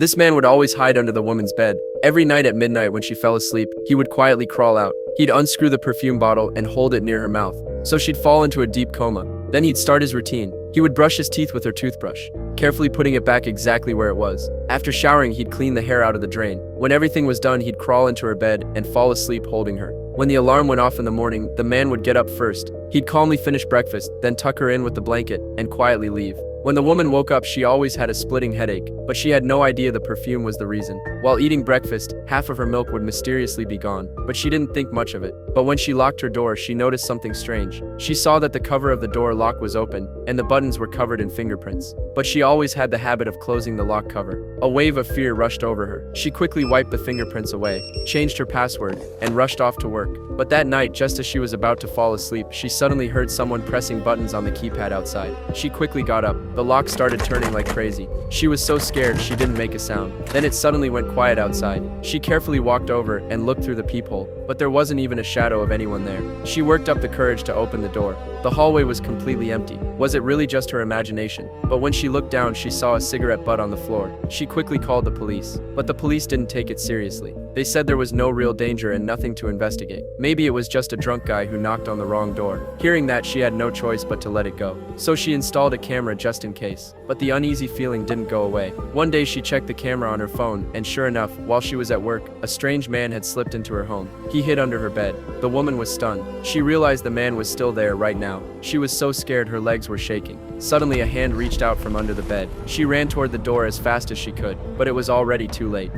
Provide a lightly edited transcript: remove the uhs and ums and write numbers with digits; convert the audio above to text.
This man would always hide under the woman's bed. Every night at midnight when she fell asleep, he would quietly crawl out. He'd unscrew the perfume bottle and hold it near her mouth, so she'd fall into a deep coma. Then he'd start his routine. He would brush his teeth with her toothbrush, carefully putting it back exactly where it was. After showering, he'd clean the hair out of the drain. When everything was done, he'd crawl into her bed and fall asleep holding her. When the alarm went off in the morning, the man would get up first. He'd calmly finish breakfast, then tuck her in with the blanket and quietly leave. When the woman woke up, she always had a splitting headache, but she had no idea the perfume was the reason. While eating breakfast, half of her milk would mysteriously be gone, but she didn't think much of it. But when she locked her door, she noticed something strange. She saw that the cover of the door lock was open, and the buttons were covered in fingerprints. But she always had the habit of closing the lock cover. A wave of fear rushed over her. She quickly wiped the fingerprints away, changed her password, and rushed off to work. But that night, just as she was about to fall asleep, she suddenly heard someone pressing buttons on the keypad outside. She quickly got up. The lock started turning like crazy. She was so scared she didn't make a sound. Then it suddenly went quiet outside. She carefully walked over and looked through the peephole, but there wasn't even a shadow of anyone there. She worked up the courage to open the door. The hallway was completely empty. Was it really just her imagination? But when she looked down, she saw a cigarette butt on the floor. She quickly called the police, but the police didn't take it seriously. They said there was no real danger and nothing to investigate. Maybe it was just a drunk guy who knocked on the wrong door. Hearing that, she had no choice but to let it go. So she installed a camera just in case. But the uneasy feeling didn't go away. One day she checked the camera on her phone, and sure enough, while she was at work, a strange man had slipped into her home. He hid under her bed. The woman was stunned. She realized the man was still there right now. She was so scared her legs were shaking. Suddenly, a hand reached out from under the bed. She ran toward the door as fast as she could, but it was already too late.